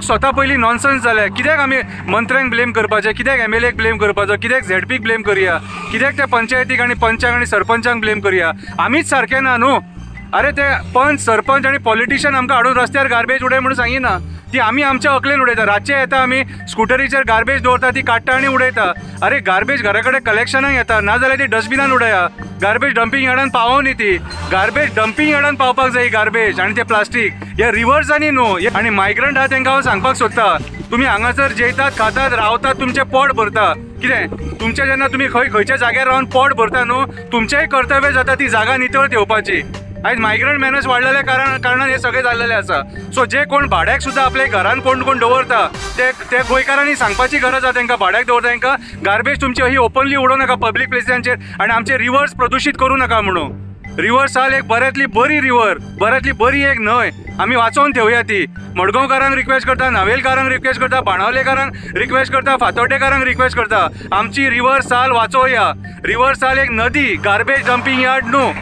लोक स्वता पयलीं नॉनसेन्स जाले। कित्याक आमी मंत्र्यांक ब्लेम करपाचें, कित्याक MLAक ब्लेम करपाचो, कित्याक ZPक ब्लेम करया, कित्याक त्या पंचायतीक आनी पंचांक आनी सरपंचांक ब्लेम करया? आमीच सारके ना न्हू? अरे ते पंच सरपंच आनी पॉलिटिशियन आमकां हाडून रस्त्यार गार्बेज उडय म्हणून सांगिना, ती आमी आमच्या अकलेन उडयता। रातचे येता आमी स्कुटरीचेर गार्बेज दवरता, ती काडटा आनी उडयता। अरे गार्बेज घरा कडेन कलेक्शनाक येता, नाजाल्यार ती डस्टबिनान उडया। गार्बेज डंपिंग यार्डान पावो न्ही ती, गार्बेज डंपिंग यार्डान पावपाक जाय गार्बेज आनी ते प्लास्टीक हे रिवर्सांनी न्हू। आनी मायग्रंट आहा तांकां हांव सांगपाक सोदता, तुमी हांगासर जेयतात खातात रावतात, तुमचें पोट भरता कितें? तुमचें जेन्ना तुमी खंयच्या जाग्यार रावन पोट भरता न्हू, तुमचेंय कर्तव्य जाता ती जागा नितळ ठेवपाची। आयज मायग्रंट मॅनर्स वाडलेल्या कारणान हे सगळें जाल्लेलें आसा। सो जे कोण भाड्याक सुद्दां आपले घरान कोण कोण दवरता ते गोंयकारांनी सांगपाची गरज आसा तांकां, भाड्याक दवरता तांकां गार्बेज तुमची अशी ओपनली उडोव नाका पब्लीक प्लेसांचेर आनी आमचे रिवर्स प्रदूशीत करूं नाका म्हणून। रिवर साल एक बऱ्यांतली बरी रिवर, बऱ्यांतली बरी एक न्हंय, आमी वाचोवन ठेवया ती। मडगांवकारांक रिक्वेस्ट करता, नावेलकारांक रिक्वेस्ट करता, बाणावलेकारांक रिक्वेस्ट करता, फातोड्डेकारांक रिक्वेस्ट करता, आमची रिवर साल वाचोवया। रिवर साल एक नदी, गार्बेज डंपिंग यार्ड न्हू।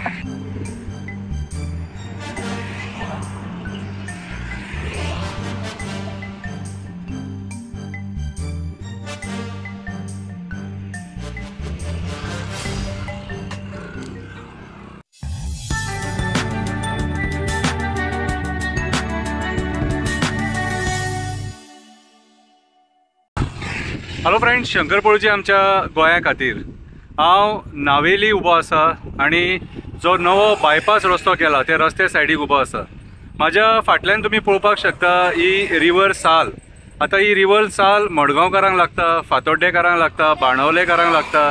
हॅलो फ्रेंड्स, शंकर पळोवची आमच्या गोंया खातीर हांव नावेली उबो आसा आनी जो नवो बायपास रस्तो केला त्या रस्त्या सायडीक उबो आसा। म्हाज्या फाटल्यान तुमी पळोवपाक शकता ही रिवर साल। आतां ही रिवर साल मडगांवकारांक लागता, फातोड्डेकारांक लागता, बाणावलेकारांक लागता,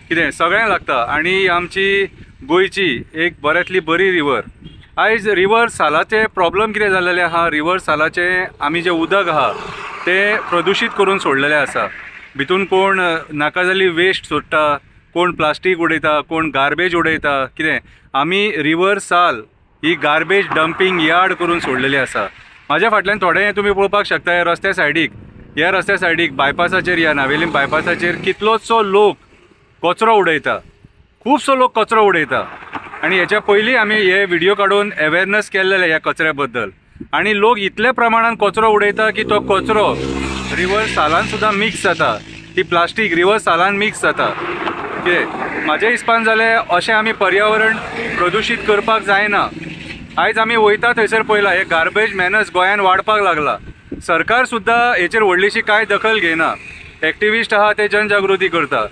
कितें सगळ्यांक लागता आनी आमची गोंयची एक बऱ्यांतली बरी रिवर। आयज रिवर सालाचे प्रॉब्लम कितें जाल्लेले आहा, रिवर सालाचे आमी जे उदक आहा ते प्रदूशीत करून सोडलेले आसा। भितून कोण नाका जाल्ली वेस्ट सोडटा, कोण प्लास्टीक उडयता, कोण गार्बेज उडयता, कितें आमी रिवर साल ही गार्बेज डंपिंग यार्ड करून सोडलेली आसा। म्हाज्या फाटल्यान थोडे तुमी पळोवपाक शकता ह्या रस्त्या सायडीक बायपासाचेर, ह्या नावेलीम बायपासाचेर कितलोसो लोक कचरो उडयता, खुबसो लोक कचरो उडयता। आनी हेच्या पयलीं आमी हे व्हिडिओ काडून अवेरनेस केल्लेले ह्या कचऱ्या बद्दल आनी लोक इतल्या प्रमाणान कचरो उडयता की तो कचरो रिवर सालान सुद्दां मिक्स जाता, ती प्लास्टीक रिवर सालान मिक्स जाता। कितें म्हाज्या हिसपान जालें अशें आमी पर्यावरण प्रदूशीत करपाक जायना। आयज आमी वयता थंयसर पळयलां हे गार्बेज मॅनर्स गोंयान वाडपाक लागला। सरकार सुद्दां हेचेर व्हडलीशी कांय दखल घेना, एक्टिविस्ट आहा ते जनजागृती करता,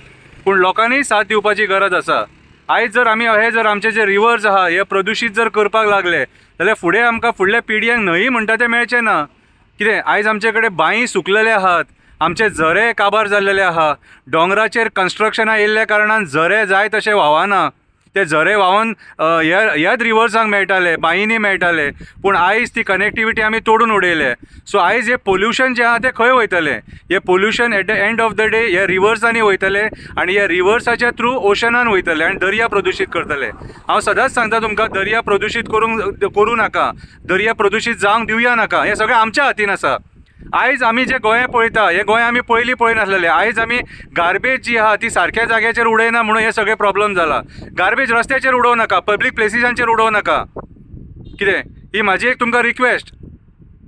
पूण लोकांनी साथ दिवपाची गरज आसा। आयज जर आमी आमचे जे रिवर्स आहा हे प्रदूशीत जर करपाक लागले जाल्यार फुडें आमकां फुडल्या पिढयांक न्हंय म्हणटा ते मेळचे ना। कितें आयज आमचे कडेन बांय सुकलेले आहात, आमचे झरे काबार जाल्लेले आहा, डोंगराचेर कन्स्ट्रक्शनां येयल्ल्या कारणान झरे जाय तशे व्हावना, ते झरे व्हांवन ह्याच रिवर्सांक मेळटाले, बांयनी मेळटाले, पूण आयज ती कनेक्टिविटी आमी तोडून उडयले। सो आयज हे पोल्युशन जे आहा ते खंय वयतले? हे pollution at the end of the day हे रिवर्सांनी वयतले आनी ह्या रिवर्साच्या थ्रू ओशनान वयतले आनी दर्या प्रदूशीत करतले। हांव सदांच सांगता तुमकां, दर्या प्रदूशीत करूं नाका, दर्या प्रदूशीत जावंक दिवया नाका, हें सगळें आमच्या हातीन आसा। आयज आमी जे गोंय पळयता हे गोंय आमी पयलीं पळयनासलेले, आयज आमी गार्बेज जी आहा ती सारक्या जाग्याचेर उडयना म्हणून हे सगळे प्रॉब्लेम जाला। गार्बेज रस्त्याचेर उडोव नाका, पब्लीक प्लेसिसांचेर उडोव नाका। कितें ही म्हाजी एक तुमकां रिक्वेस्ट,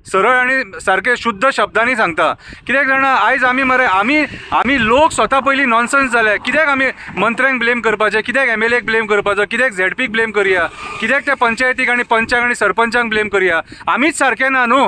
सरळ आनी सारके शुद्ध शब्दांनी सांगता। कित्याक जाणा आयज आमी लोक स्वता पयलीं नॉनसेन्स जाले। कित्याक आमी मंत्र्यांक ब्लेम करपाचें, कित्याक MLAक ब्लेम करपाचो, कित्याक ZPक ब्लेम करया, कित्याक त्या पंचायतीक आनी पंचांक आनी सरपंचांक ब्लेम करया? आमीच सारके ना न्हू?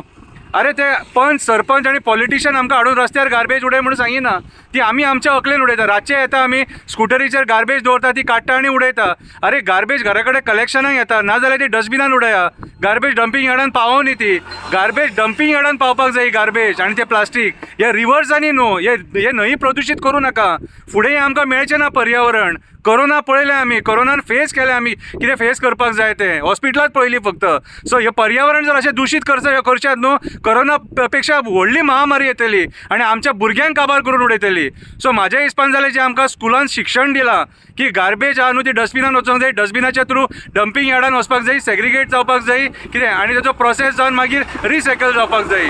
अरे ते पंच सरपंच आनी पॉलिटिशियन आमकां हाडून रस्त्यार गार्बेज उडय म्हणून सांगिना, ती आमी आमच्या अकलेन उडयता। रातचे येता आमी स्कुटरीचेर गार्बेज दवरता, ती काडटा आनी उडयता। अरे गार्बेज घरा कडेन कलेक्शनाक येता, नाजाल्यार ती डस्टबिनान उडया। गार्बेज डंपिंग यार्डान पावो न्ही ती, गार्बेज डंपिंग यार्डान पावपाक जाय गार्बेज आनी ते प्लास्टीक हे रिवर्सांनी न्हू। हे न्हंय प्रदूशीत करूं नाका, फुडें आमकां मेळचें ना पर्यावरण। कोरोना पळयलें आमी, कोरोनान फेस केलें आमी, कितें फेस करपाक जाय तें हॉस्पिटलांत पळयली फक्त। सो हे पर्यावरण जर अशें दूशीत करचें न्हू, कोरोना पेक्षा व्हडली महामारी येतली आनी आमच्या भुरग्यांक काबार करून उडयतली। सो म्हाज्या हिसपान जालें जें आमकां स्कुलान शिक्षण दिलां की गार्बेज आहा न्हू ती डस्टबिनान वचोंक जाय, डस्टबिनाच्या थ्रू डंपिंग यार्डान वचपाक जाय, सेग्रिगेट जावपाक जाय, कितें आनी ताचो प्रोसेस जावन मागीर रिसायकल जावपाक जाय।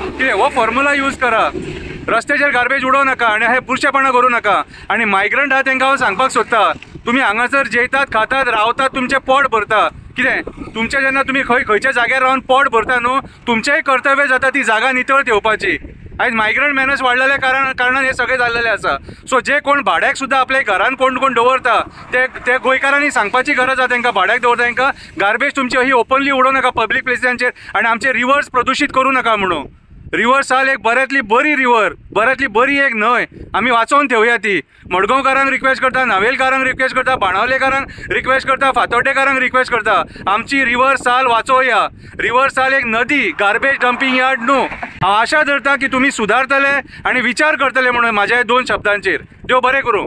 कितें हो फॉर्म्युला यूज करा, रस्त्याचेर गार्बेज उडोव नाका आनी हे बुरशेपणां करूं नाका। आनी मायग्रंट आहा तांकां हांव सांगपाक सोदता, तुमी हांगासर जेयतात खातात रावतात, तुमचें पोट भरता, कितें तुमचे जेन्ना तुमी खंयच्या जाग्यार रावन पोट भरता न्हू, तुमचेंय कर्तव्य जाता ती जागा नितळ ठेवपाची. आयज मायग्रंट मॅनर्स वाडलेल्या कारणान हे सगळें जाल्लेलें आसा. सो जे कोण भाड्याक सुद्दां आपल्या घरान कोण कोण दवरता ते गोंयकारांनी सांगपाची गरज आसा तांकां, भाड्याक दवरता तांकां गार्बेज तुमची अशी ओपनली उडोवं नाका पब्लीक प्लेसांचेर आनी आमचे रिवर्स प्रदूशीत करूं नाका म्हणून. रिवर साल एक बऱ्यांतली बरी रिवर, बऱ्यांतली बरी एक न्हंय, आमी वाचोवन ठेवया ती. मडगांवकारांक रिक्वेस्ट करता, नावेलकारांक रिक्वेस्ट करता, बाणावलेकारांक रिक्वेस्ट करता, फातोड्डेकारांक रिक्वेस्ट करता, आमची रिवर साल वाचोवया. रिवर साल एक नदी, गार्बेज डंपिंग यार्ड न्हू. हांव आशा धरता की तुमी सुदारतले आनी विचार करतले म्हणून म्हाज्या 2 शब्दांचेर. देव बरें करूं.